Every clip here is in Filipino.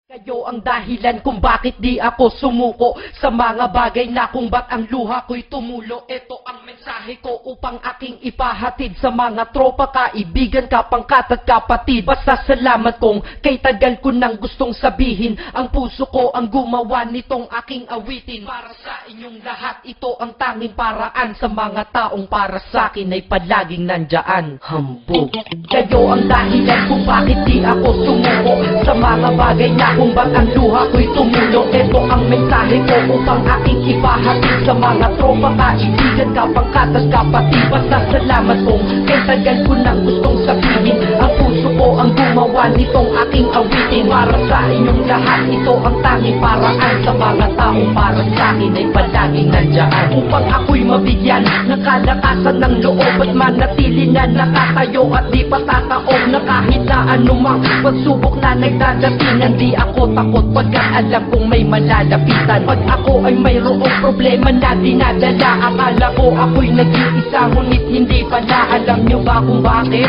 Kayo ang dahilan kung bakit di ako sumuko sa mga bagay na kung ba't ang luha ko'y tumulo. Ito ang mensahe ko upang aking ipahatid sa mga tropa, kaibigan, kapangkat at kapatid. Basta salamat kong kay tagal ko nang gustong sabihin. Ang puso ko ang gumawa nitong aking awitin. Para sa inyong lahat, ito ang tanging paraan. Sa mga taong para sa akin ay palaging nandyan. Hambog. Kayo ang dahilan kung bakit di ako sumuko sa mga bagay na kung ba't ang luha ko'y tumulo. Ito ang mensahe ko upang aking ipahatid sa mga tropa, kaibigan, kapangkat at kapatid. Basta salamat kong kay tagal ko nang gustong sabihin. Ang puso ko ang gumawa nitong aking awitin. Para sa inyong lahat, ito ang tanging paraan. Sa mga taong para sa akin ay palaging nandyan. Upang ako'y mabigyan ng kalakasan ng loob at manatili na nakatayo at di patataob na kahit na anumang pagsubok na nagdadatingan. Di ako takot pagkat alam kong may malalapitan. Pag ako ay mayroong problema na dinadala, akala ko ako'y nag-iisa, ngunit hindi pala. Alam nyo ba kung bakit?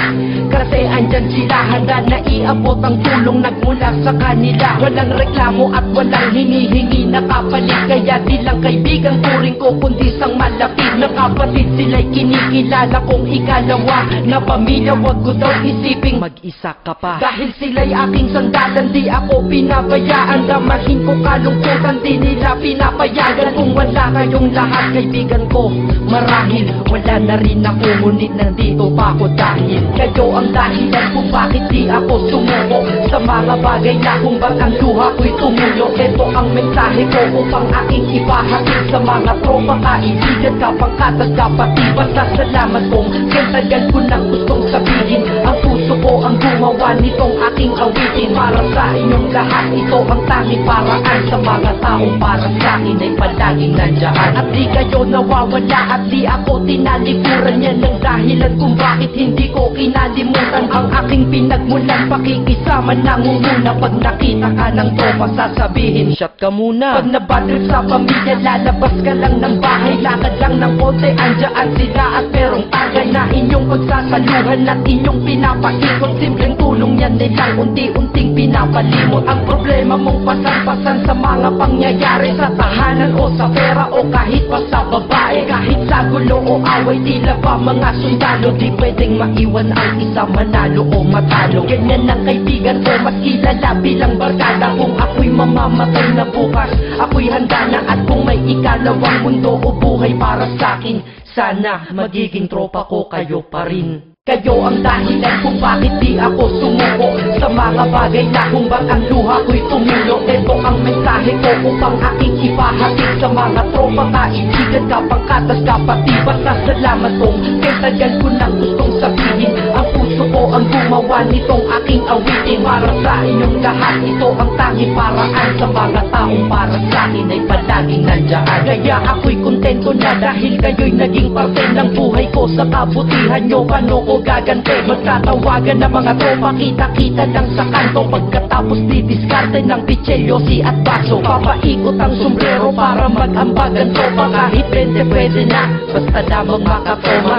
Kasi andyan sila, handa na iabot ang tulong nagmula sa kanila. Walang reklamo at walang hinihingi na kapalit. Kaya di lang kaibigan turing ko kundi sang malapit na kapatid. Sila'y kinikilala kong ikalawa na pamilya. Wag ko daw isiping mag-isa ka pa. Dahil sila'y aking sandalan, di ako pinabayaan. Damahin ko kalungkutan, di nila pinapayagan. Kung wala kayong lahat kaibigan ko, marahil wala na rin ako, ngunit nandito pa ako dahil kayo ang dahilan kung bakit di ako sumuko sa mga bagay na kung ba't ang luha ko'y tumulo. Ito ang mensahe ko upang aking ipahatid sa mga tropa, kaibigan, kapangkat at kapatid. Basta salamat kong kay tagal ko nang gustong sabihin. Ang puso ko ang gumawa nitong aking awitin. Para sa inyong lahat, ito ang tanging paraan. Sa mga taong para sa akin ay palaging nandyan. At di kayo nawawala at di ako tinalikuran. Yan ang dahilan kung bakit hindi ko kinalimutan ang aking pinagmulan. Pakikisama nangunguna. Pag nakita ka ng tropa, sasabihin shot ka muna. Pag nabadrip sa pamilya, lalabas ka lang ng bahay. Lakad lang ng konti, andyan sila at merong tagay na inyong pagsasaluhan at inyong pinapaikot. Simpleng tulong yan nilang unti-unting pinapalimot. Ang problema mong pasan-pasan sa mga pangyayari sa tahanan o sa pera o kahit pa sa babae. Kahit sa gulo o away, tila ba mga sundalo, di pwedeng maiwan ang isa, manalo o matalo. Ganyan ang kaibigan ko, mas kilala bilang barkada. Kung ako'y mamamatay na bukas, ako'y handa na. At kung may ikalawang mundo o buhay para sa akin, sana magiging tropa ko kayo pa rin. Kayo ang dahilan kung bakit di ako sumuko sa mga bagay na kung ba't ang luha ko'y tumulo. Ito ang mensahe ko upang aking ipahatid sa mga tropa, kaibigan, kapangkat at kapatid. Basta salamat kong kay tagal ko nang gustong sabihin. Ang puso ko ang gumawa nitong aking awitin. Para sa inyong lahat, ito ang tanging paraan. Sa mga taong para sa akin ay palaging nandyan. Kaya ako'y kontento na dahil kayo'y naging parte ng buhay ko. Sa kabutihan nyo, paano ko gagante? Magtatawagan ng mga tropa, kita-kita lang sa kanto. Pagkatapos didiskarte ng pichelyosi at baso. Papaikot ang sombrero para mag-ambag ang tropa. Kahit 20 pwede na, basta lamang makatoma.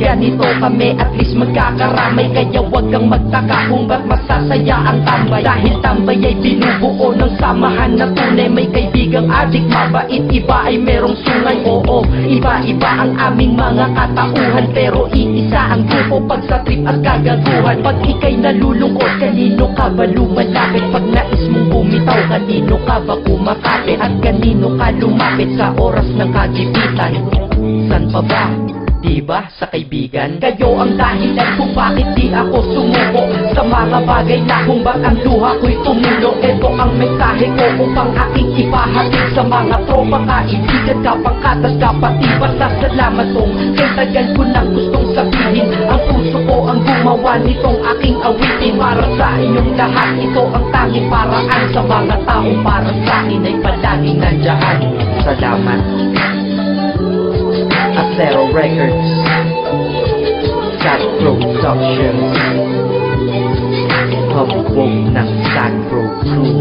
Ganito kami, at least magkakaramay. Kaya wag kang magtaka kung ba't masasaya ang tambay. Dahil tambay ay binubuo ng samahan na tunay. May kaibigang adik, mabait, iba ay merong sungay. Oo, iba-iba ang aming mga katauhan, pero iisa ang grupo pag sa trip at kagaguhan. Pag ika'y nalulungkot, kanino ka ba lumalapit? Pag nais mong bumitaw, kanino ka ba kumakapit? At kanino ka lumapit sa oras ng kagipitan? San pa ba? Diba sa kaibigan? Kayo ang dahilan kung bakit di ako sumuko sa mga bagay na kung ba't ang luha ko'y tumulo. Ito ang mensahe ko upang aking ipahatid sa mga tropa, kaibigan, kapangkat at kapatid. Basta salamat kong kay tagal ko nang gustong sabihin. Ang puso ko ang gumawa nitong aking awitin. Para sa inyong lahat, ito ang tanging paraan. Sa mga taong para sa akin ay palaging nandyan. Salamat. Acero Records, Sad Productions, Hambog ng Sad Pro Crew.